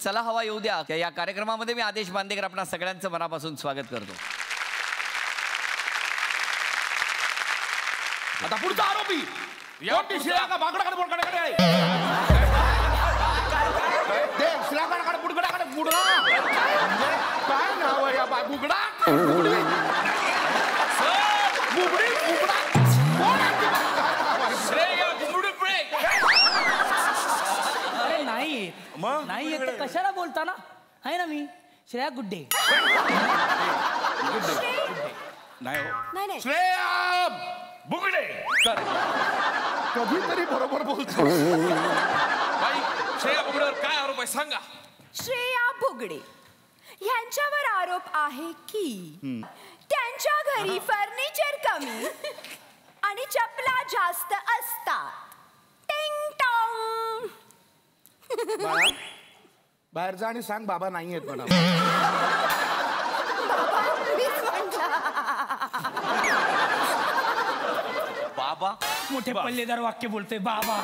चला हवा येऊ द्या या कार्यक्रमामध्ये मी आदेश बांदेकर आपणा सगळ्यांचं मनापासून स्वागत करतो. आता पुढचा आरोपी शिळा का बागडाकडे बोलकडे आहे ते शिळाकडे बुडगडाकडे बुडगा काय नाव आहे या बुगडा बुगडी बुगडा कोण आहे श्रेया बुगडुप्रे? अरे नाही मग नाही येत तर कशाला बोलता ना आहे ना मी श्रेया गुड्डे. नाही श्रेया बुगडे कधीतरी बरोबर बोलतो. श्रेया बुगडेवर काय आरोप आहे सांगा. श्रेया बुगडे यांच्यावर आरोप आहे की त्यांच्या घरी फर्निचर कमी आणि चपला जास्त असतात. टिंग टॉंग. बाहेर जा आणि सांग बाबा नाही आहेत म्हणा. बाबा मोठे पल्लेदार वाक्य बोलतोय बाबा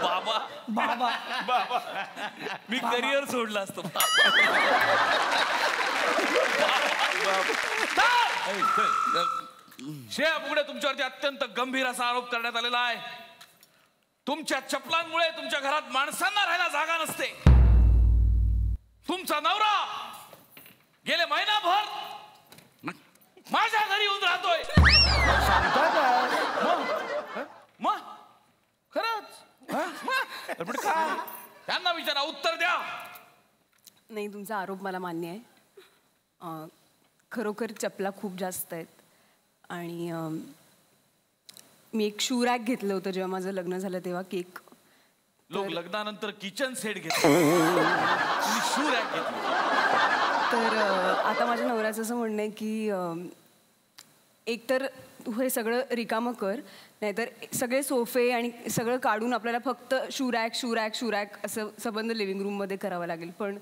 बाबा बाबा बाबा मी करिअर सोडलं असतं. श्रेया बुगडे तुमच्यावरती अत्यंत गंभीर असा आरोप करण्यात आलेला आहे. तुमच्या चपलांमुळे तुमच्या घरात माणसांना राहायला जागा नसते. तुमचा नवरा गेले महिनाभर माझ्या घरी येऊन राहतोय. मग खरंच काय त्यांना विचारा उत्तर द्या. नाही तुमचा आरोप मला मान्य आहे. खरोखर चपला खूप जास्त आहेत आणि मी एक शू रॅक घेतलं होतं जेव्हा माझं लग्न झालं तेव्हा केक. लोक लग्नानंतर किचन सेट घेतात शू रॅक घेतलं. तर आता माझ्या नवऱ्याचं असं म्हणणं आहे की एकतर तू हे सगळं रिकामं कर नाहीतर सगळे सोफे आणि सगळं काढून आपल्याला फक्त शू रॅक असं संबंध लिव्हिंग रूममध्ये करावं लागेल. पण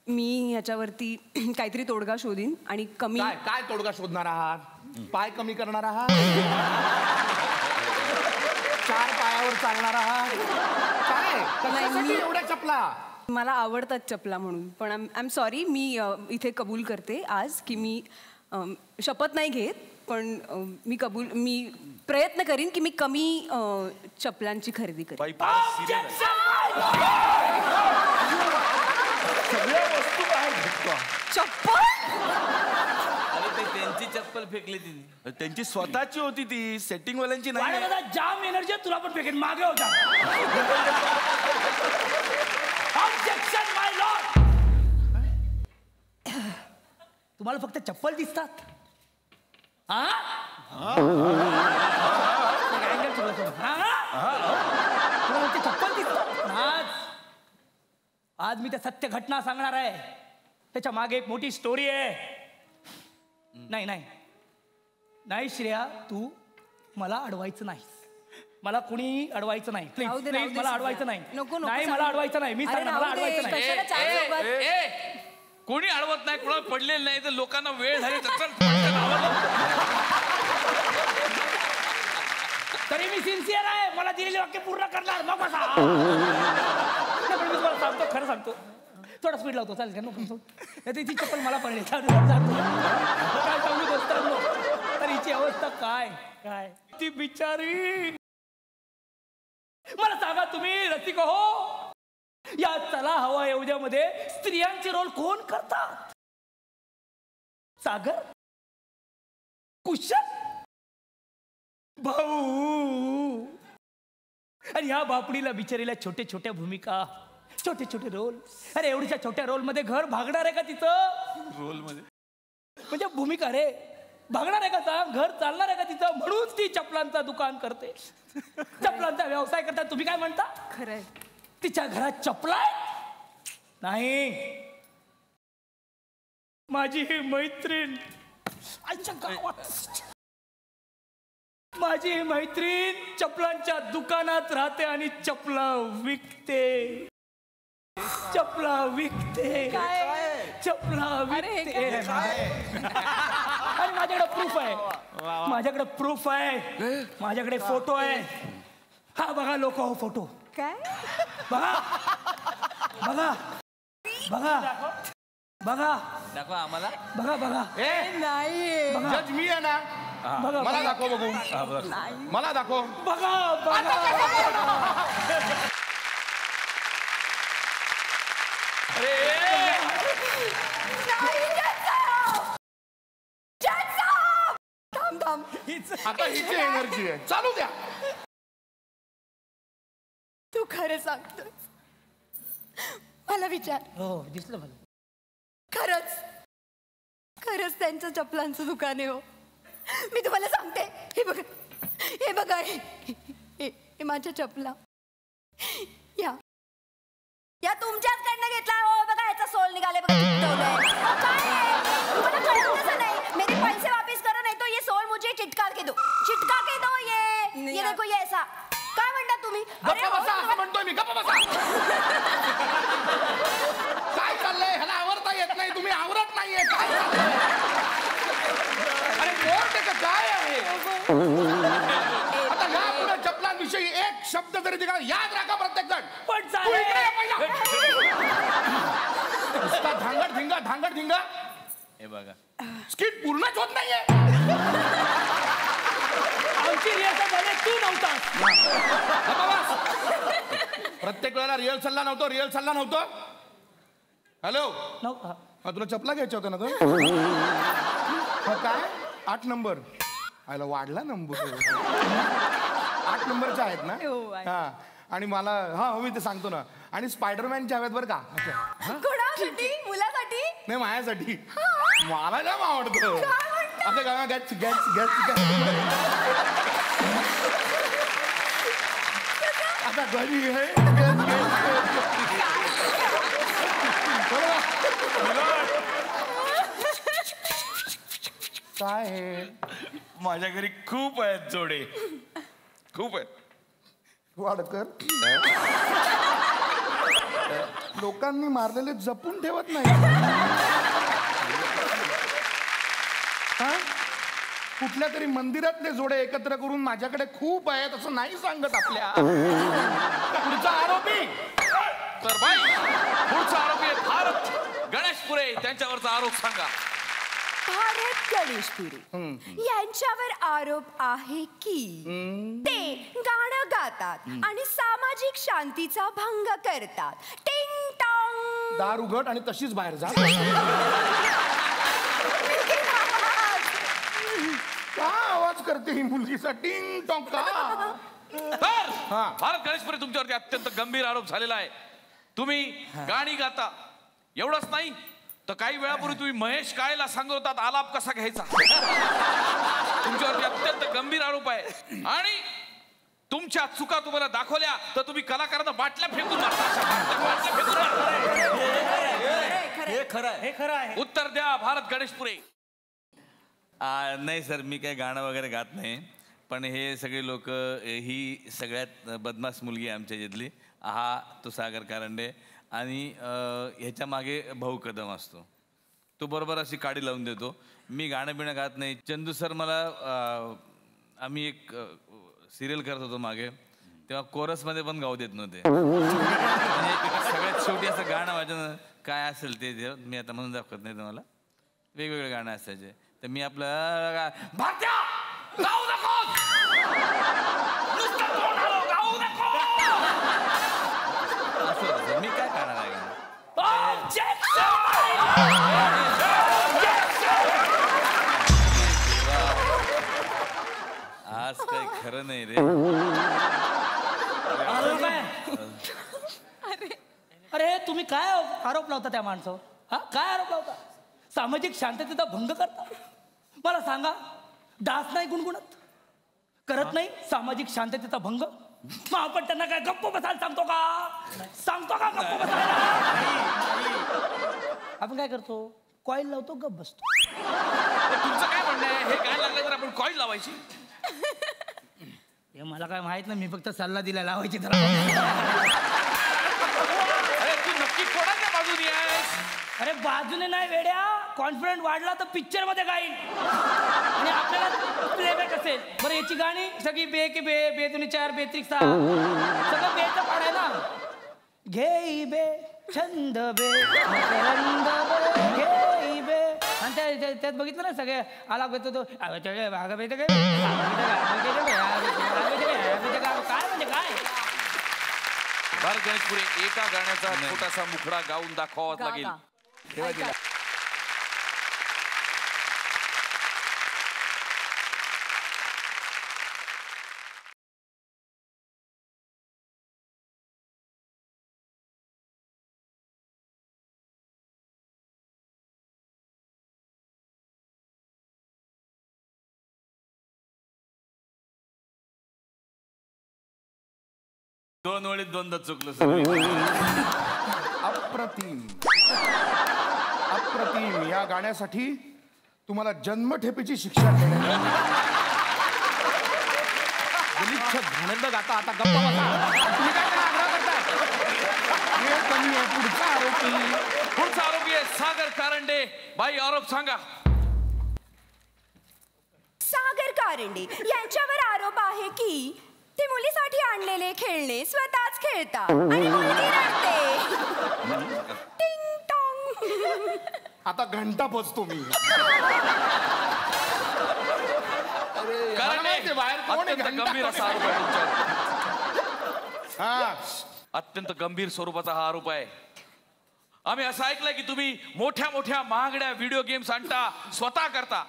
मी ह्याच्यावरती काहीतरी तोडगा शोधीन आणि कमी. काय तोडगा शोधणार आहात? पाय कमी करणार आहात? 4 पायावर चालणार आहात? काय एवढ्या चपला? मला आवडतात चपला म्हणून. पण आय एम सॉरी मी इथे कबूल करते आज की मी शपथ नाही घेत पण मी प्रयत्न करीन की मी कमी चपलांची खरेदी करेन. सगळ्या वस्तू काय घेतो. चप्पल अरे ते त्यांची चप्पल फेकली तिने. त्यांची स्वतःची होती ती सेटिंग वाल्यांची नाही. जाम एनर्जी तुला पण फेकेन मागे होता. ऑब्जेक्शन माय लॉर्ड. तुम्हाला फक्त चप्पल दिसतात चप्पल दिसतात. आज मी त्या सत्य घटना सांगणार आहे. त्याच्या मागे एक मोठी स्टोरी आहे. नाही नाही नाही श्रेया तू मला अडवायचं नाही. मला कुणी अडवायचं नाही. प्लीज मला अडवायचं नाही. नाही मला अडवायचं नाही. मी सांगणार मला अडवायचं नाही. कोणी अडवत नाही. कोणाला पडलेलं नाही तर लोकांना वेळ झाली तरी मी सिन्सिअर आहे. मला दिलेले वाक्य पूर्ण करणार. मग बसा. पण मी तुम्हाला सांगतो खरं सांगतो. थोडा स्पीड लावतो चालेल का? तिची चप्पल मला पडली. काय सांगू दोस्तांनो. तर हिची अवस्था काय काय ती बिचारी. मला सांगा तुम्ही रसिक हो या चला हवा येऊ द्या मध्ये स्त्रियांचे रोल कोण करतात? सागर, कुशल, भाऊ आणि ह्या बापडीला बिचारीला छोटे छोट्या भूमिका छोटे छोटे रोल. अरे एवढ्या छोट्या रोल मध्ये घर भागणार आहे का तिचं? रोल मध्ये म्हणजे भूमिका रे भागणार आहे का सांग? घर चालणार आहे का तिचं? म्हणून ती चपलांचा दुकान करते. चपलांचा व्यवसाय करतात. तुम्ही काय म्हणता? खरंय तिच्या घरात चपला नाही. माझी ही मैत्रीण माझी ही मैत्रीण चपलांच्या दुकानात राहते आणि चपला विकते. चपला विकते. चपला विकते. आणि माझ्याकडे प्रूफ आहे. माझ्याकडे प्रूफ आहे. माझ्याकडे फोटो आहे. हा बघा लोक हो फोटो. काय बघा बघा बघा बघा दाखवा आम्हाला. बघा बघा ए नाही जज मी आहे ना, बघा मला दाखव बघू, मला दाखव. बघा बघा थांब थांब आता हिची एनर्जी आहे, चालू द्या. तू खरं सांगतोस मला विचार. हो दिसलं मला. खरंच खरंच त्यांचं चपलांचं दुकान आहे हो. मी तुम्हाला सांगते, हे बघा हे बघा हे माझ्या चपला या तुमच्याचकडनं घेतला हो. बघा याचा सोल निघाले बघा, चिकटवलंय. काय आहे? तुम्हाला कळलं कसं नाही? मेरे पैसे वापस करो नहीं तो ये सोल मुझे चिटका के दो ये देखो ये ऐसा. काय म्हणता तुम्ही? गप्पा बसा असं म्हणतोय मी, गप्पा बसा. काय चाललंय? ह्याला आवरता येत नाही, तुम्ही आवरत नाहीये. काय चाललंय? अरे कोर्ट का काय आहे? आता या पुढे चपलांविषयी एक शब्द जरी तिला याद राखा प्रत्येक जण. पण तू इकडे ये पहिला. नुसता धांगड धिंगा. हे बघा. स्किट पूर्णच होत नाहीये. आमची रिहर्सल झाली, तू नव्हतास. प्रत्येक वेळेला रिहर्सलला नव्हतो. हॅलो, नव्हता. हा तुला चपला घ्यायच्या होत्या ना तर? हा काय 8 नंबर आयला वाढला नंबर. 8 नंबरच्या आहेत ना? हो, आहे. हा आणि मला हा मी ते सांगतो ना. आणि स्पायडरमॅनच्या हव्यात बरं का? कोणासाठी? मुलासाठी? नाही माझ्यासाठी. मला जाम आवडतं असं गाणं. गॅच आता घरी आहे. काय आहे? माझ्या घरी खूप आहेत जोडे, खूप आहेत. वाडकर लोकांनी मारलेले जपून ठेवत नाही. हा? कुठल्या तरी मंदिरातले जोडे एकत्र करून माझ्याकडे खूप आहेत असं नाही सांगत आपल्या. पुढचा आरोपी तर बाई पुढचा आरोपी आहे भारत गणेशपुरे. त्यांच्यावरचा आरोप सांगा. भारत गणेशपुरे यांच्यावर आरोप आहे की ते गाणं गातात आणि सामाजिक शांतीचा भंग करतात. टिंग टॉंग. दार उघड आणि तशीच बाहेर जा. का आवाज करते ही मुलगीचा टिंग टॉंग का? तर भारत गणेशपुरे तुमच्यावरती अत्यंत गंभीर आरोप झालेला आहे. तुम्ही गाणी गाता, एवढंच नाही तर काही वेळापूर्वी तुम्ही महेश काळेला सांगत होतात आलाप कसा घ्यायचा. तुमच्यावरती अत्यंत गंभीर आरोप आहे. आणि तुमच्या चुका तुम्हाला दाखवल्या तर तुम्ही कलाकारांना बाटल्या फेकून हे खरं आहे. उत्तर द्या भारत गणेशपुरे. नाही सर, मी काही गाणं वगैरे गात नाही. पण हे सगळे लोक, ही सगळ्यात बदमाश मुलगी आहे आमच्या जिथली. हा तो सागर कारंडे. आणि ह्याच्या मागे भाऊ कदम असतो. तो बरोबर अशी काडी लावून देतो. मी गाणं बिणं गात नाही. चंदू सर मला, आम्ही एक सिरियल करत होतो मागे, तेव्हा कोरसमध्ये पण गाऊ देत नव्हते. म्हणजे सगळ्यात शेवटी असं गाणं वाजन काय असेल ते मी आता म्हणून दाखवत नाही तुम्हाला. वेगवेगळे गाणं असायचे तर मी आपलं भारत्या गाऊ नकोस, नुसतं तोंड हलव, गाऊ नकोस. असं होतं. मी काय करणार आहे गाणं? आज काही खरं नाही रे. अरे तुम्ही काय आरोप लावता त्या माणसावर? हा काय आरोप लावता? सामाजिक शांततेचा भंग करता. मला सांगा, डास नाही गुणगुणत, करत नाही सामाजिक शांततेचा भंग. मग आपण त्यांना काय गप्प बसायला सांगतो का गप्प बसायला? आपण काय करतो? कॉईल लावतो, गप्प बसतो. तुमचं काय म्हणणं आहे? हे काय लागलं तर आपण कॉईल लावायची? हे मला काय माहित नाही, मी फक्त सल्ला दिला लावायची. तर अरे तू नक्की कोणाच्या बाजूने आहेस? अरे बाजूने नाही वेड्या, कॉन्फिडंट वाढला तर पिक्चर मध्ये गाईल आणि आपल्याला प्लेबॅक असेल. बरं याची गाणी सगळी बे की बे, 2 4 बे 3 6 सगळं बेचं पाड आहे ना. घे बे छंद बे मकरंद बे घेई बे. आणि त्यात बघितलं ना सगळे आला घेतो तो काय म्हणजे काय. भारत गणेशपुरे एका गाण्याचा छोटासा मुखडा गाऊन दाखवावाच लागेल. तेव्हा दिला. दोन वेळेत दोनदा चुकलं सर. अप्रतिम अप्रतिम. या गाण्यासाठी तुम्हाला जन्मठेपेची शिक्षा देण्यात आली. गलिच्छ घाणेरडं गाता. आता गप्पा बसा. तुम्ही काय त्याला आग्रह करताय? हे कमी आहे. पुढचा आरोपी आहे सागर कारंडे. बाई आरोप सांगा. सागर कारंडे यांच्यावर आरोप आहे की ते मुलीसाठी आणलेले खेळणे स्वतःच खेळतात आणि मुलगी रडते. टिंग टॉंग. आता घंटा पोचतो मी. कारंडे बाहेर कोण आहे? अत्यंत गंभीर असा आरोप आहे तुमच्यावर. हा. अत्यंत गंभीर स्वरूपाचा हा आरोप आहे. आम्ही असं ऐकलंय की तुम्ही मोठ्या मोठ्या महागड्या व्हिडिओ गेम्स आणता, स्वतः करता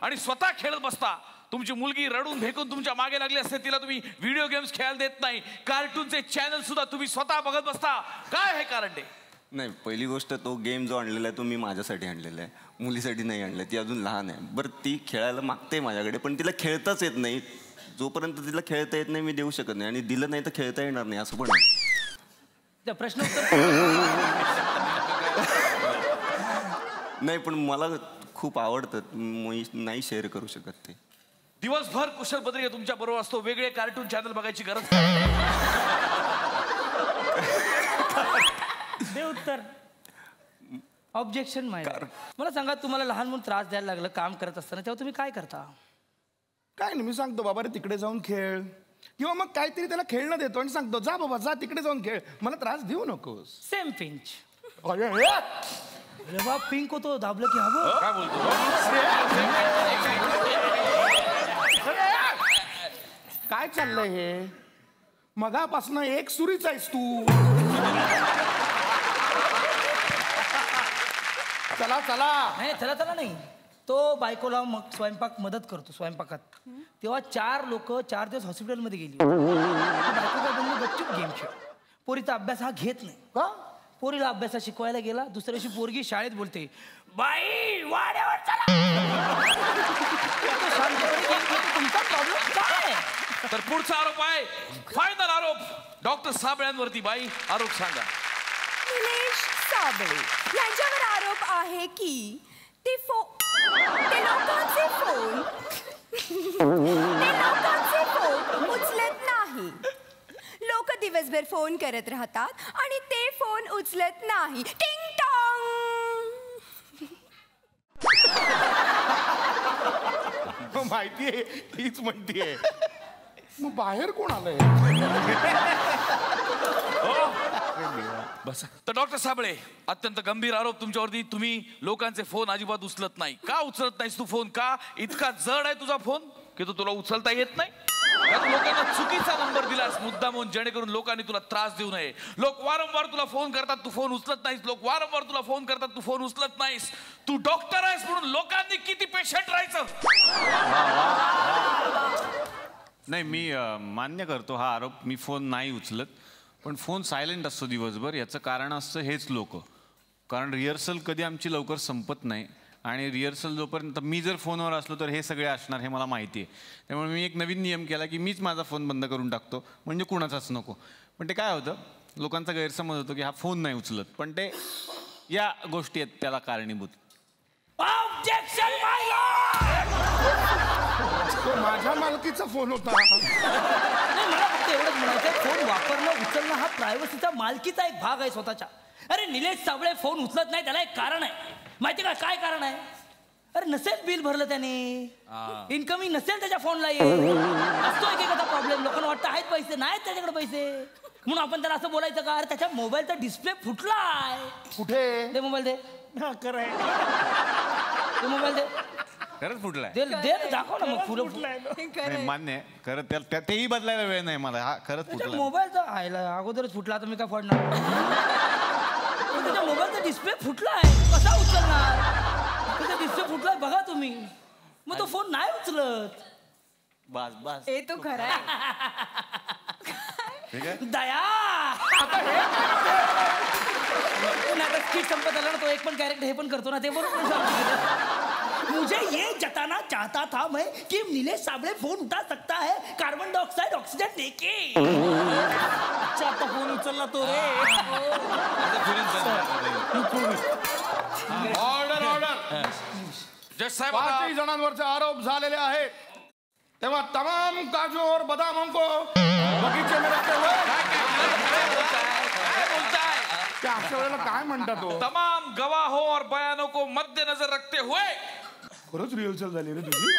आणि स्वतः खेळत बसता. तुमची मुलगी रडून भेकून तुमच्या मागे लागली असते, तिला तुम्ही व्हिडिओ गेम्स खेळायला देत नाही. कार्टूनचे चॅनल सुद्धा तुम्ही स्वतः बघत बसता. काय हे कारंडे? नाही, पहिली गोष्ट तो गेम जो आणलेला आहे तो मी माझ्यासाठी आणलेला आहे, मुलीसाठी नाही आणला. ती अजून लहान आहे. बरं, ती खेळायला मागते माझ्याकडे, पण तिला खेळताच येत नाही. जोपर्यंत तिला खेळता येत नाही मी देऊ शकत नाही, आणि दिलं नाही तर खेळता येणार नाही असं पण आहे. प्रश्न नाही, पण मला खूप आवडतं, मी नाही शेअर करू शकत ते. दिवसभर कुशल बद्रिया तुमच्या बरोबर असतो, वेगळे कार्टून चॅनल बघायची गरज दे उत्तर. ऑब्जेक्शन. मला सांगा, तुम्हाला लहान म्हणून त्रास द्यायला लागलं काम करत असताना, तेव्हा तुम्ही काय करता? काय नाही, मी सांगतो बाबा रे तिकडे जाऊन खेळ, किंवा मग काहीतरी त्याला खेळणं देतो आणि सांगतो जा बाबा जा तिकडे जाऊन खेळ, मला त्रास देऊ नकोस. Same pinch. अरे बा पिंक होतो दाबलं की हवं. काय बोलतो? काय चाललंय हे? मगापासनं एक सुरीच आहेस तू. चला चला. नाही, चला नाही. तो बायकोला मग स्वयंपाक मदत करतो स्वयंपाकात. तेव्हा 4 लोक 4 दिवस हॉस्पिटलमध्ये गेली. बायको काय बोलली, गपचूप गेम खेळ. पोरीचा अभ्यास हा घेत नाही. का? पोरीला अभ्यासात शिकवायला गेला. दुसऱ्या दिवशी पोरगी शाळेत बोलते, बाई वाड्यावर चला. तुमचा प्रॉब्लेम काय? तर पुढचा आरोप आहे, फायनल आरोप डॉक्टर साबळ्यांवरती. बाई आरोप सांगा. निलेश साबळे यांच्यावर आरोप आहे की ते लोकांचे फोन उचलत नाही. लोक दिवसभर फोन करत राहतात आणि ते फोन उचलत नाही. टिंग टॉंग. माहितीये, हीच म्हणतीये. मग बाहेर कोण आलंय? बस. तर डॉक्टर साबळे, अत्यंत गंभीर आरोप तुमच्यावरती. तुम्ही लोकांचे फोन अजिबात उचलत नाही. का उचलत नाहीस तू फोन? का इतका जड आहे तुझा फोन की तो तुला उचलता येत नाही? लोकांना चुकीचा नंबर दिलास मुद्दामून, जेणेकरून लोकांनी तुला त्रास देऊ नये. लोक वारंवार तुला फोन करतात, तू फोन उचलत नाहीस. लोक वारंवार तुला फोन करतात, तू फोन उचलत नाहीस. तू डॉक्टर आहेस म्हणून लोकांनी किती पेशंट राहायचं? नाही, मी मान्य करतो हा आरोप. मी फोन नाही उचलत, पण फोन सायलेंट असतो दिवसभर. याचं कारण असतं हेच लोक. कारण रिहर्सल कधी आमची लवकर संपत नाही, आणि रिहर्सल जोपर्यंत मी जर फोनवर असलो तर हे सगळे असणार हे मला माहिती आहे. त्यामुळे मी एक नवीन नियम केला की मीच माझा फोन बंद करून टाकतो, म्हणजे कुणाचाच नको. पण ते काय होतं, लोकांचा गैरसमज होतो की हा फोन नाही उचलत, पण ते या गोष्टी आहेत त्याला कारणीभूत. ऑब्जेक्शन. माझ्या मालकीचा फोन होता. मला फक्त एवढंच म्हणायचं, फोन वापरणं उचलणं हा प्रायव्हसीचा मालकीचा एक भाग आहे स्वतःच्या. अरे निलेश साबळे फोन उचलत नाही, त्याला एक कारण आहे. माहिती का काय कारण आहे? अरे नसेल बिल भरलं त्याने, इन्कमिंग नसेल त्याच्या फोनला येत असतो. एकेकाचा प्रॉब्लेम. लोकांना वाटतं आहेत पैसे, नाहीत त्याच्याकडे पैसे. म्हणून आपण त्याला असं बोलायचं का, अरे त्याच्या मोबाईलचा डिस्प्ले फुटलाय. कुठे? दे मोबाईल दे. हा खरं आहे. मोबाईल दे. खरंच फुटलाय. दे दे दाखव ना मग. फुलं नाही, मान्य आहे खरं, तेही बदलायला वेळ नाही मला. हा खरंच फुटला. मोबाईलचा आयला अगोदरच फुटला तर मी काय फोडणार. त्याच्या मोबाईलचा डिस्प्ले फुटलाय, कसा उचलणार? त्याचा डिस्प्ले फुटलाय बघा तुम्ही. मग तो फोन नाही उचलत. बस बस. हे तो खरा आहे. दया. आता स्किट संपत आला ना, तो एक पण कॅरेक्टर हे पण करतो ना, ते बरोबर. मुझे ये जताना चाहता था मैं कि नीलेश साबळे फोन उठा सकता है कार्बन डाइऑक्साइड ऑक्सीजन लेके. अच्छा आता फोन उचलला तो रे. Order order. जज साहेब 5 जणांवरचे आरोप झालेले आहेत, तेव्हा तमाम काजू और बदामों को बगीचे में रखते हुए. काय बोलताय? त्या अशा वेळेला काय म्हणतात तो? तमाम गवाहों और बयानों को मद्देनजर रखते हुए. खरंच रिहर्सल झाली रे तुझी.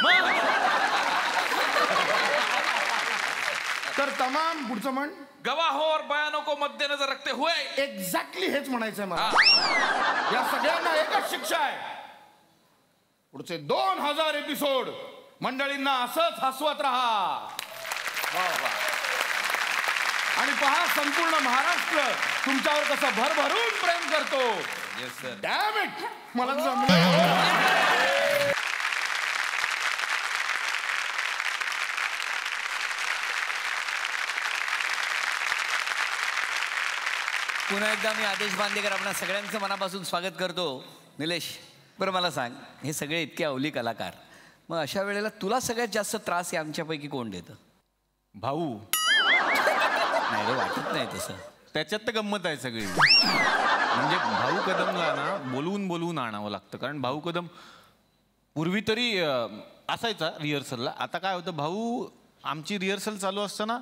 तर तमाम पुढचं म्हण. गवाहों और बयानों को मद्देनजर रखते हुए. एक्झॅक्टली हेच म्हणायचंय मला. या सगळ्यांना एकच शिक्षा आहे, पुढचे 2000 एपिसोड मंडळींना असंच हसवत राहा. आणि पहा संपूर्ण महाराष्ट्र तुमच्यावर कसं भरभरून प्रेम करतो. Yes sir. डॅम इट, मला जमलं. पुन्हा एकदा मी आदेश बांदेकर आपणा सगळ्यांचं मनापासून स्वागत करतो. निलेश, बरं मला सांग, हे सगळे इतके अवली कलाकार, मग अशा वेळेला तुला सगळ्यात जास्त त्रास आमच्यापैकी कोण देतं? भाऊ. नाही रे, वाटत नाही तसं. त्याच्यात तर गंमत आहे सगळी. म्हणजे भाऊ कदमला ना बोलवून बोलवून आणावं लागतं, कारण भाऊ कदम पूर्वी तरी असायचा रिहर्सलला. आता काय होतं, भाऊ आमची रिहर्सल चालू असताना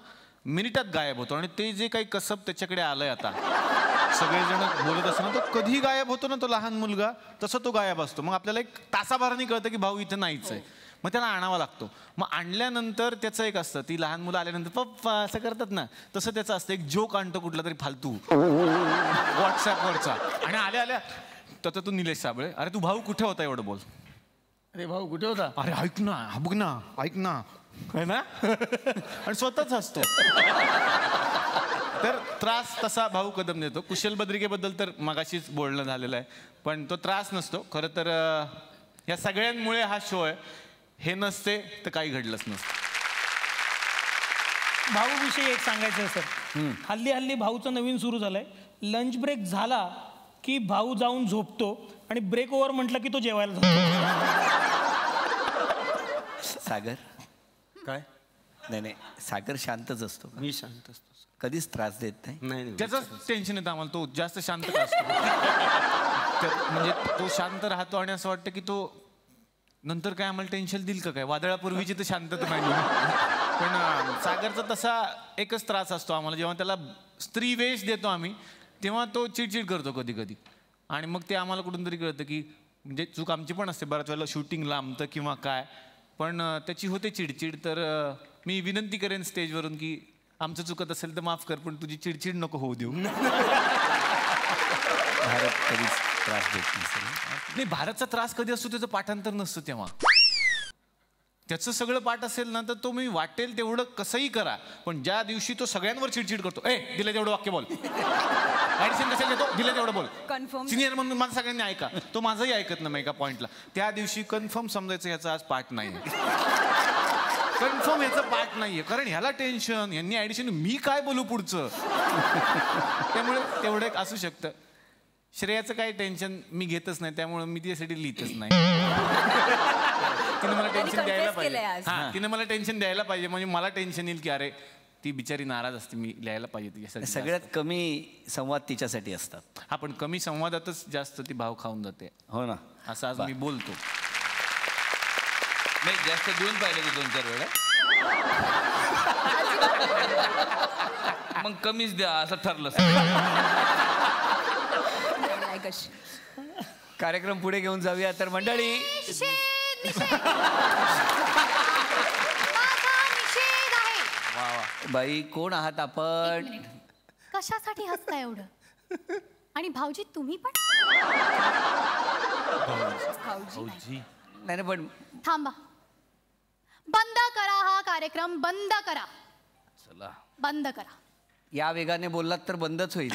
मिनिटात गायब होतो, आणि ते जे काही कसब त्याच्याकडे आलंय आता, सगळेजण बोलत असताना तो कधी गायब होतो ना, तो लहान मुलगा तसं तो गायब असतो. मग आपल्याला एक तासाभराने कळतं की भाऊ इथं नाहीच आहे. मग त्याला आणावा लागतो. मग आणल्यानंतर त्याचं एक असतं, ती लहान मुलं आल्यानंतर पप्पा असं करतात ना, तसं त्याचं असतं. एक जोक आणतो कुठला तरी फालतू व्हॉट्सॲपवरचा, आणि आल्या आल्या तर तू निलेश साबळे, अरे तू भाऊ कुठे होता एवढं बोल. अरे भाऊ कुठे होता? अरे ऐक ना, हा बघ ना, ऐक ना, है ना. आणि स्वतःच असतो. तर त्रास तसा भाऊ कदम देतो. कुशल बद्रिकेबद्दल तर मगाशीच बोलणं झालेलं आहे, पण तो त्रास नसतो खरं तर. या सगळ्यांमुळे हा शो आहे. हे नसते तर काही घडलंच नसतं. भाऊ विषयी एक सांगायचं आहे सर. हल्ली भाऊचं नवीन सुरू झालंय. लंच ब्रेक झाला की भाऊ जाऊन झोपतो, आणि ब्रेक ओव्हर म्हटलं की तो जेवायला जातो. सागर? काय? नाही, सागर शांतच असतो. मी शांत असतो. कधीच त्रास देत नाही. नाही. त्याचंच टेन्शन येतं आम्हाला. तो जास्त शांत का असतो. म्हणजे तो शांत राहतो, आणि असं वाटतं की तो नंतर काय आम्हाला टेन्शन देईल का काय. वादळापूर्वीची तर शांतता नाही. पण सागरचा तसा एकच त्रास असतो आम्हाला, जेव्हा त्याला स्त्री वेश देतो आम्ही, तेव्हा तो चिडचिड करतो कधी कधी. आणि मग ते आम्हाला कुठून तरी कळतं की म्हणजे चूक आमची पण असते बऱ्याच वेळेला, शूटिंग लांबतं किंवा काय, पण त्याची होते चिडचिड. तर मी विनंती करेन स्टेजवरून की आमचं चुकत असेल तर माफ कर, पण तुझी चिडचिड नको होऊ देऊ. भारत कधीच त्रास देत नसेल. नाही, भारतचा त्रास कधी असतो त्याचं पाठांतर नसतं तेव्हा. त्याचं सगळं पाठ असेल ना, तर तो मी वाटेल तेवढं कसंही करा, पण ज्या दिवशी तो सगळ्यांवर चिडचिड करतो, दिलं तेवढं वाक्य बोल, ऍडिशन कशाला घेतो, दिलं तेवढं बोल, कन्फर्म सिनियर म्हणून मला सगळ्यांनी ऐका, तो माझंही ऐकत नाही एका पॉइंटला, त्या दिवशी कन्फर्म समजायचं ह्याचा आज पाठ नाही. कन्फर्म याचं पाठ नाहीये, कारण ह्याला टेन्शन, यांनी ऍडिशन, मी काय बोलू पुढचं. त्यामुळे तेवढं एक असू शकतं. श्रेयाचं काही टेन्शन मी घेतच नाही, त्यामुळे मी तिच्यासाठी लिहितच नाही. तिने मला टेन्शन द्यायला पाहिजे. हा, तिने मला टेन्शन द्यायला पाहिजे, म्हणजे मला टेन्शन येईल की अरे ती बिचारी नाराज असते, मी लिहायला पाहिजे तिच्यासाठी. सगळ्यात कमी संवाद तिच्यासाठी असतात. हा, पण कमी संवादातच जास्त ती भाव खाऊन जाते. हो ना, असं आज मी बोलतो. नाही, जास्त देऊन पाहिलं की 2-4 वेळा, मग कमीच द्या असं ठरलं. कार्यक्रम पुढे घेऊन जाऊया. तर मंडळी, बाई कोण आहात आपण? कशासाठी हसता एवढं? आणि भाऊजी तुम्ही पण? नाही नाही, पण थांबा, बंद करा हा कार्यक्रम, बंद करा. चला बंद करा. या वेगाने बोललात तर बंदच होईल.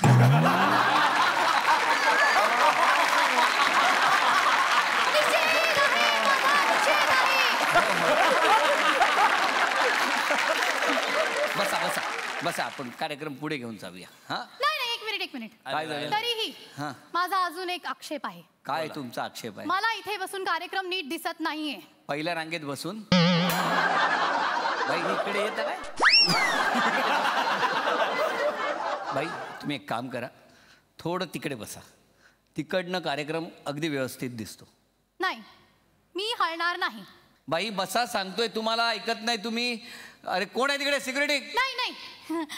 बसा बसा बसा, आपण कार्यक्रम पुढे घेऊन जाऊया. हा नाही, एक मिनिट. काय झालं? तरीही हा. माझा अजून एक आक्षेप आहे. काय तुमचा आक्षेप आहे? मला इथे बसून कार्यक्रम नीट दिसत नाहीये. पहिल्या रांगेत बसून बाई इकडे येत काय? बाई तुम्ही एक काम करा, थोडं तिकडे बसा. तिकडनं कार्यक्रम अगदी व्यवस्थित दिसतो. नाही, मी हलणार नाही. बाई बसा, सांगतोय तुम्हाला, ऐकत नाही तुम्ही. अरे कोण आहे तिकडे? सिक्युरिटी. नाही.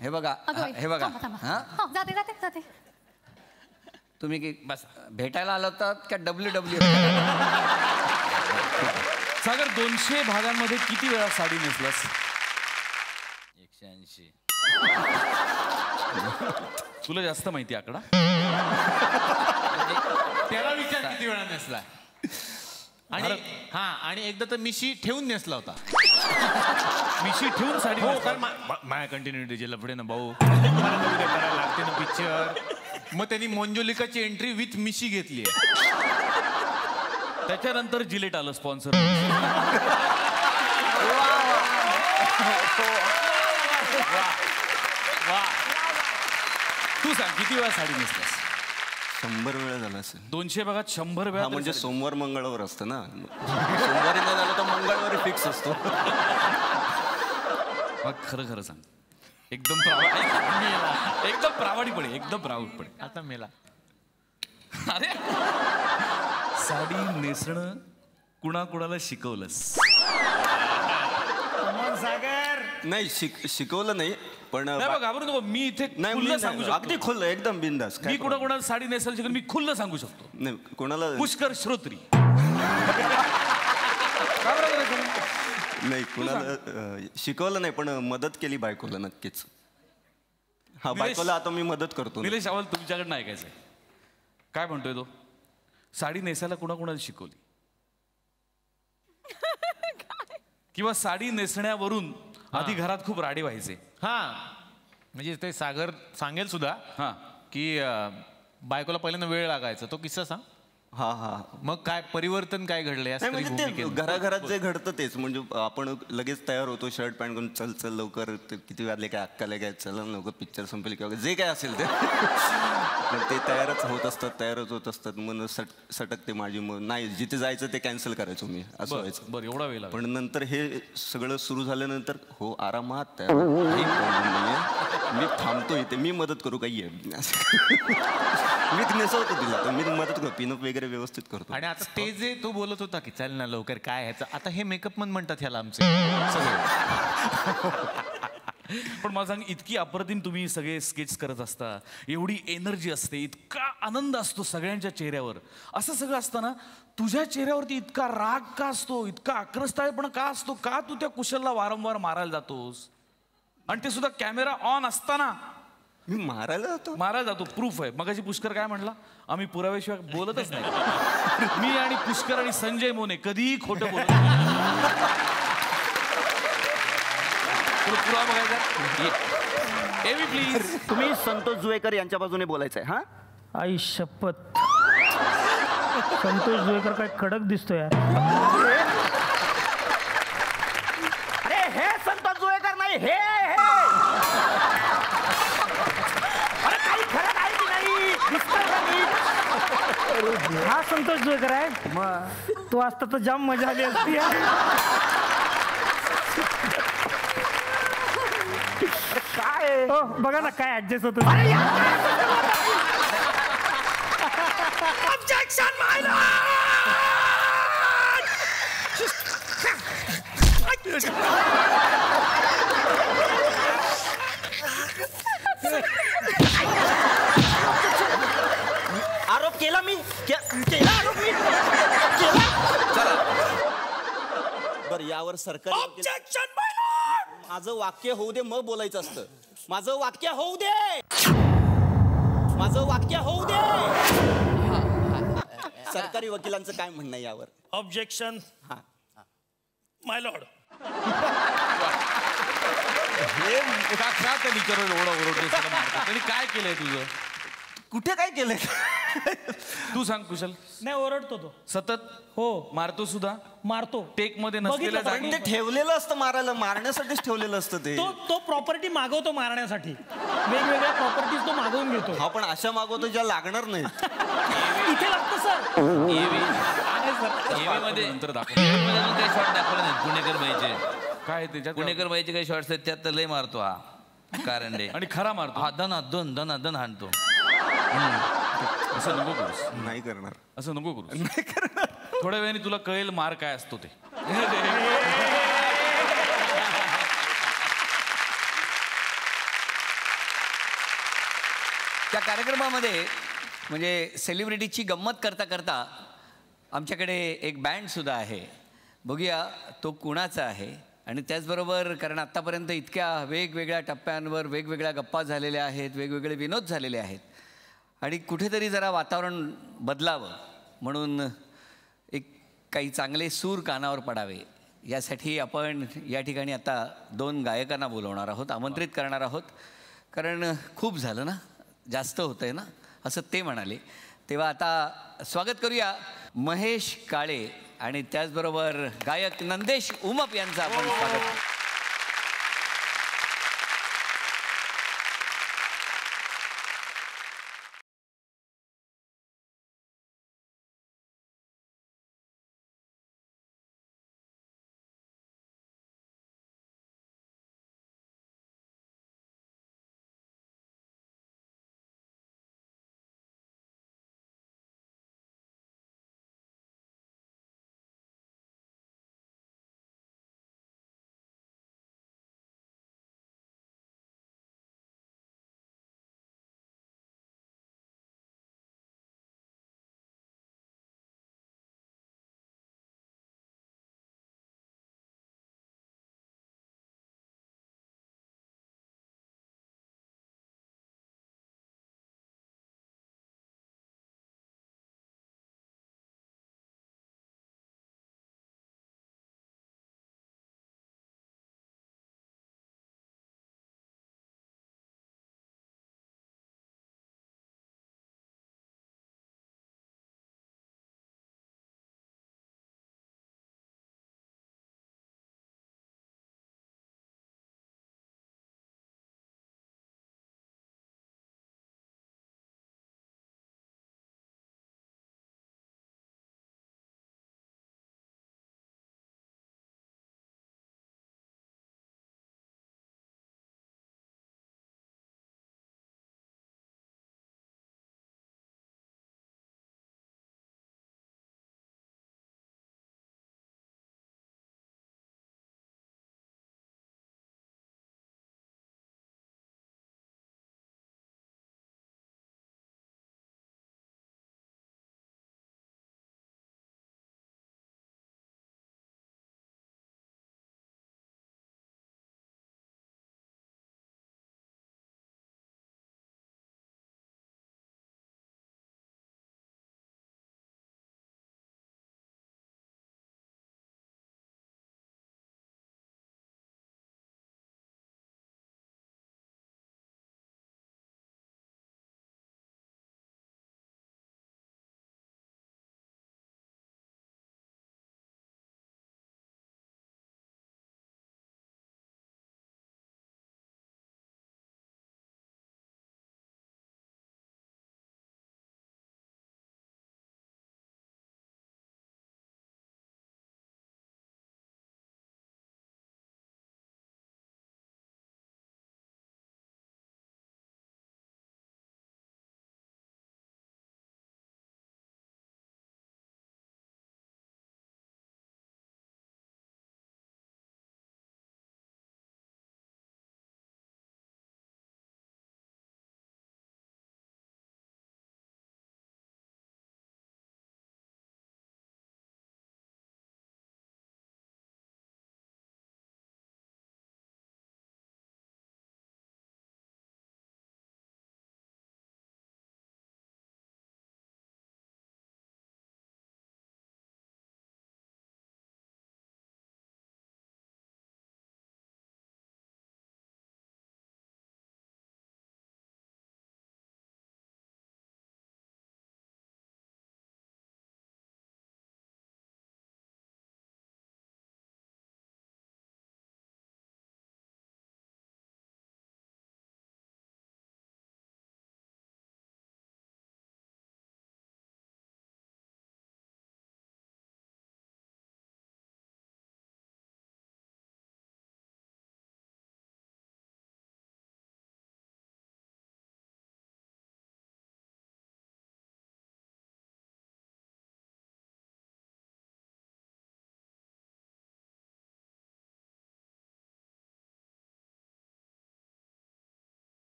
हे बघा, हे बघा. हा जाते. तुम्ही की बस भेटायला आला होतात का WW? सागर, 200 भागांमध्ये किती वेळा साडी नेसलास? 180. तुला जास्त माहिती आकडा? त्याला विचार किती वेळा नेसला. आणि एकदा तर मिशी ठेवून नेसला होता. मिशी ठेवून साडी हो, नेसला? कारण माझ्या कंटिन्युटीचे लफडे ना भाऊ, मला तर उद्या करायला लागते ना पिक्चर. मग त्यांनी मोंजोलिकाची एंट्री विथ मिशी घेतली. त्याच्यानंतर जिलेट आलं स्पॉन्सर. तू सांग किती वेळा साडी नेसलास? 100 वेळा झाला असेल. 200 भागात 100 वेळा? हा, म्हणजे सोमवार मंगळवार असतं ना. सोमवारी नाही झालं तर मंगळवारी फिक्स असतो. मग खरं सांग, एकदम प्रामाणिकपणे. आता मेला. अरे साडी नेसणं कुणाकुणाला शिकवलंस? नाही शिकवलं नाही, पण घाबरू नको, मी इथे खुल्लं सांगू शकतो. अगदी खुल्लं, एकदम बिंदास. मी कुणाकुणाला साडी नेसायला शिकवलं, मी खुल्लं सांगू शकतो. नाही कोणाला पुष्कर श्रोत्री. नाही कुणाला शिकवलं नाही, पण मदत केली बायकोला नक्कीच. हा, बायकोला आता मी मदत करतो. निलेश, आम्हाला तुमच्याकडनं ऐकायचंय. काय म्हणतोय तो? साडी नेसायला कुणाकुणाला शिकवली? किंवा साडी नेसण्यावरून आधी घरात खूप राडे व्हायचे. हा, म्हणजे ते सागर सांगेल सुद्धा की बायकोला पहिल्यांदा वेळ लागायचा. तो किस्सा सांग. हा. मग काय परिवर्तन काय घडलं या स्त्री भूमिकेत? घराघरात जे घडतं तेच. म्हणजे आपण लगेच तयार होतो, शर्ट पॅन्ट करून, चल लवकर, किती वाजले काय, अक्काले काय, चला लवकर पिक्चर संपेल किंवा जे काय असेल ते. पण ते तयारच होत असतात. मन सटकते माझी. मग नाही, जिथे जायचं ते कॅन्सल करायचो मी, असं व्हायचं. बरं, एवढा वेळ. पण नंतर हे सगळं सुरू झाल्यानंतर हो आरामात मी थांबतो इथे, मी मदत करू काही आहे. मी नेसवतो तिला, तर मी मदत करतो, पिनअप वगैरे व्यवस्थित करतो. आणि आता ते जे तू बोलत होता की चल ना लवकर, काय ह्याचं आता हे मेकअप मन म्हणतात ह्याला आमचे सगळे. पण मला सांग, इतकी अप्रतिम तुम्ही सगळे स्केच करत असता, एवढी एनर्जी असते, इतका आनंद असतो सगळ्यांच्या चेहऱ्यावर. असं सगळं असताना तुझ्या चेहऱ्यावरती इतका राग का असतो, इतका आक्रस्ताळेपणा का असतो? का तू त्या कुशलला वारंवार मारायला जातोस? आणि ते सुद्धा कॅमेरा ऑन असताना. मी मारायला जातो. प्रूफ आहे. मगाशी पुष्कर काय म्हणला? आम्ही पुराव्याशिवाय बोलतच नाही. मी आणि पुष्कर आणि संजय मोने कधीही खोटं बोलत नाही. पुरावा बघायचा. एवी प्लीज. तुम्ही संतोष जुवेकर यांच्या बाजूने बोलायचंय. हा, आई शपथ, संतोष जुवेकर काय कडक दिसतो यार. अरे हे संतोष जुवेकर नाही, हे अरे काही खरं नाही की नाही. हा संतोष जुवेकर आहे. मग तू असता तर जाम मजा आली असती. काय बघा ना काय ऍडजस्ट होत. ऑब्जेक्शन आरोप केला मी, केला आरोप मी, बर यावर सरकार. ऑब्जेक्शन माझं वाक्य होऊ दे, मग बोलायचं असतं. माझं वाक्य होऊ दे. माझं वाक्य होऊ दे. सरकारी वकिलांचं काय म्हणणं आहे यावर? ऑब्जेक्शन माय लॉर्ड. हे का त्यांनी करून एवढं ओरडतो त्यांनी काय केलंय तुझं? कुठे काय केलंय? तू सांग कुशल. नाही ओरडतो तो सतत. हो मारतो सुद्धा. मारतो. टेक मध्ये नसलेल्या बघितलं जागी. ते ठेवलेलं असतं मारायला, मारण्यासाठीच ठेवलेलं असतं ते. तो प्रॉपर्टी मागवतो मारण्यासाठी. वेगवेगळ्या प्रॉपर्टीज तो मागवून घेतो. हा पण अशा मागवतो ज्या लागणार नाही. इथे लागतं सर. मध्ये नंतर काही शॉट दाखवले नाहीत पुणेकर बाईचे. काय त्याच्यात पुणेकर बाईचे काही शॉर्ट्स आहेत त्यात तर लय मारतो हा कारंडे. आणि खरा मारतो. हा दन हाणतो. असं नको करूस. नाही करणार. असं नको करूस. थोड्या वेळाने तुला कळेल मार काय असतो ते. त्या कार्यक्रमामध्ये म्हणजे सेलिब्रिटीची गंमत करता करता आमच्याकडे एक बँडसुद्धा आहे. बघूया तो कुणाचा आहे. आणि त्याचबरोबर कारण आत्तापर्यंत इतक्या वेगवेगळ्या टप्प्यांवर वेगवेगळ्या गप्पा झालेल्या आहेत, वेगवेगळे विनोद झालेले आहेत आणि कुठेतरी जरा वातावरण बदलावं म्हणून एक काही चांगले सूर कानावर पडावे यासाठी आपण या ठिकाणी आता 2 गायकांना बोलवणार आहोत, आमंत्रित करणार आहोत. कारण खूप झालं ना, जास्त होतंय ना असं ते म्हणाले. तेव्हा आता स्वागत करूया महेश काळे आणि त्याचबरोबर गायक नंदेश उमप यांचं आपण स्वागत.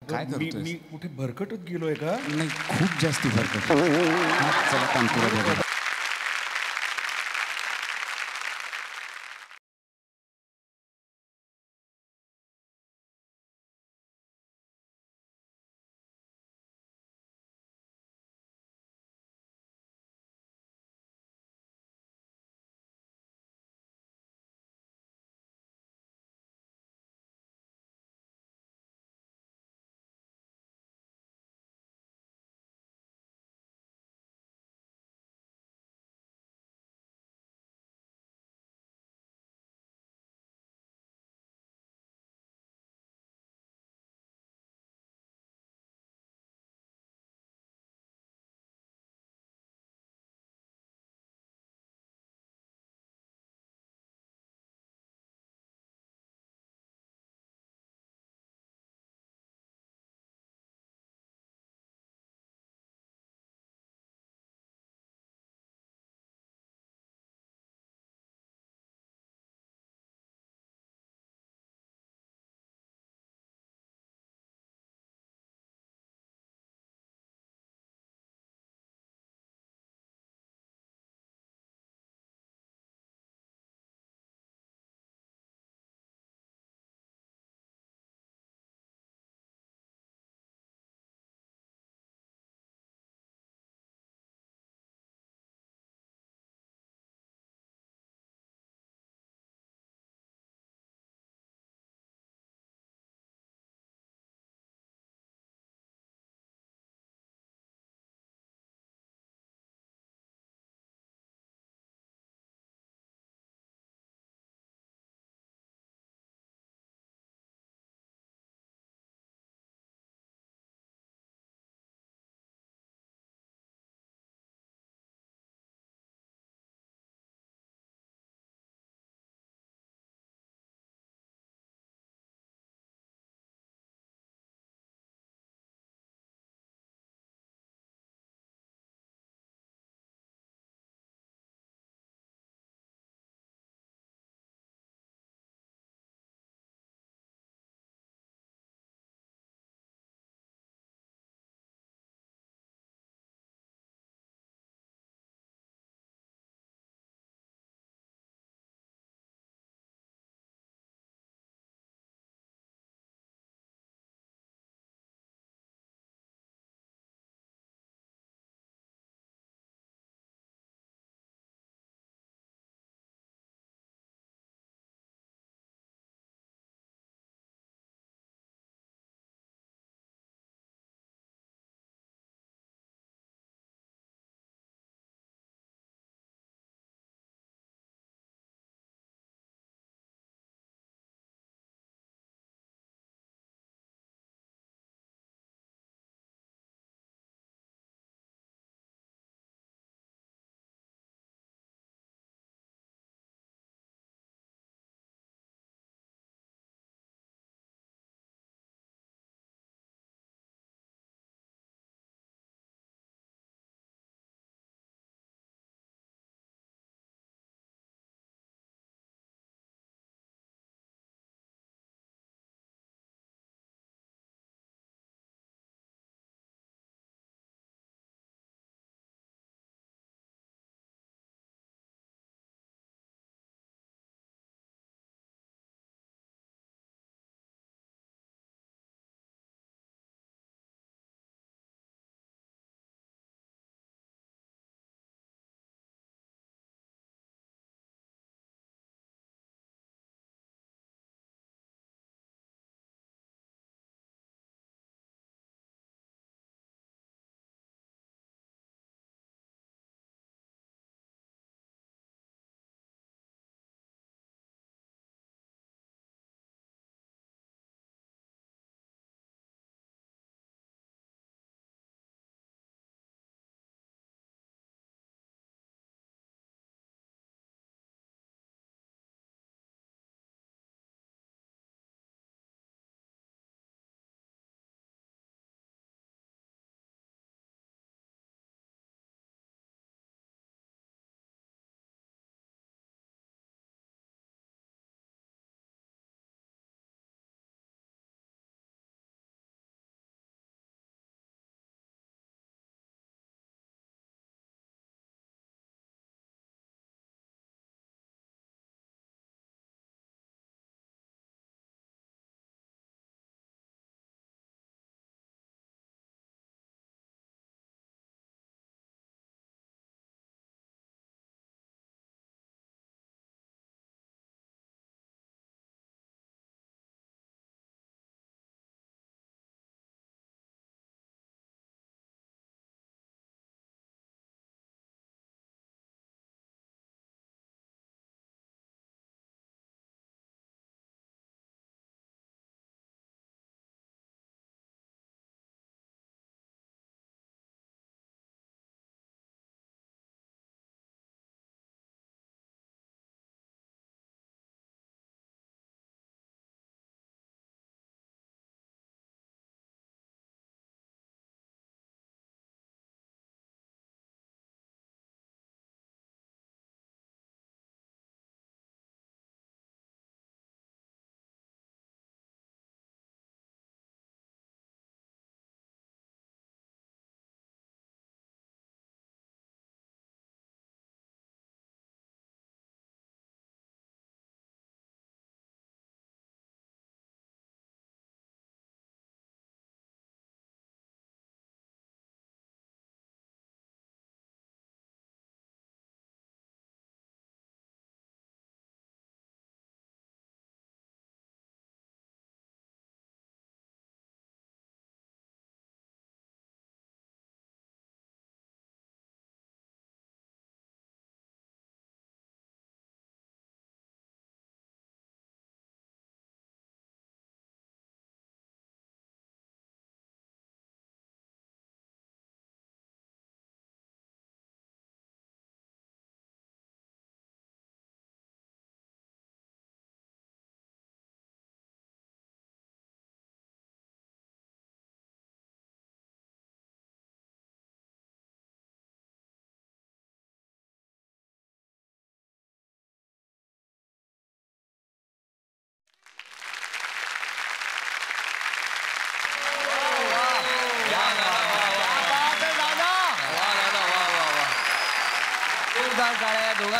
काय मी करतोय? कुठे भरकटत गेलोय का? नाही, खूप जास्ती फरक चला तानपुरा बघा.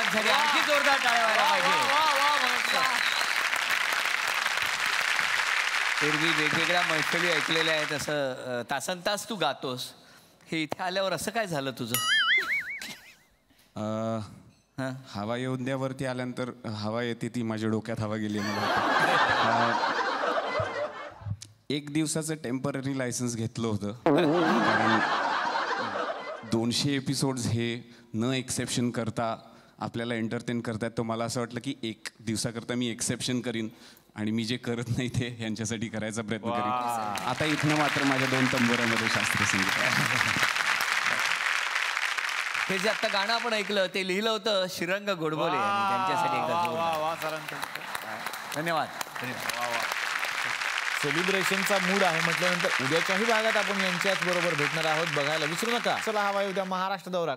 साहेबांसाठी आणखी जोरदार टाळ्या व्हायला पाहिजे. एरवी वेगवेगळ्या मैफिली ऐकलेल्या आहेत, असं तासनतास तू गातोस. हे इथे आल्यावर असं काय झालं तुझं? हवा येऊन द्यावरती आल्यानंतर हवा येते ती माझ्या डोक्यात हवा गेली मला. 1 दिवसाचं टेम्पररी लायसन्स घेतलं होतं कारण 200 एपिसोड्स हे न एक्सेप्शन करता आपल्याला एंटरटेन करतात. तर मला असं वाटलं की 1 दिवसाकरता मी एक्सेप्शन करीन आणि मी जे करत नाही ते यांच्यासाठी करायचा प्रयत्न करीन. आता इथनं मात्र माझ्या 2 तंबोऱ्यामध्ये शास्त्रीय संगीत आहे. हे जे आता गाणं आपण ऐकलं ते लिहिलं होतं श्रीरंग गोडबोले यांनी. त्यांच्यासाठी एकदा धन्यवाद. सेलिब्रेशनचा मूड आहे म्हटल्यानंतर उद्याच्याही भागात आपण यांच्याच बरोबर भेटणार आहोत. बघायला विसरू नका. चला हवा उद्या महाराष्ट्र दौरा.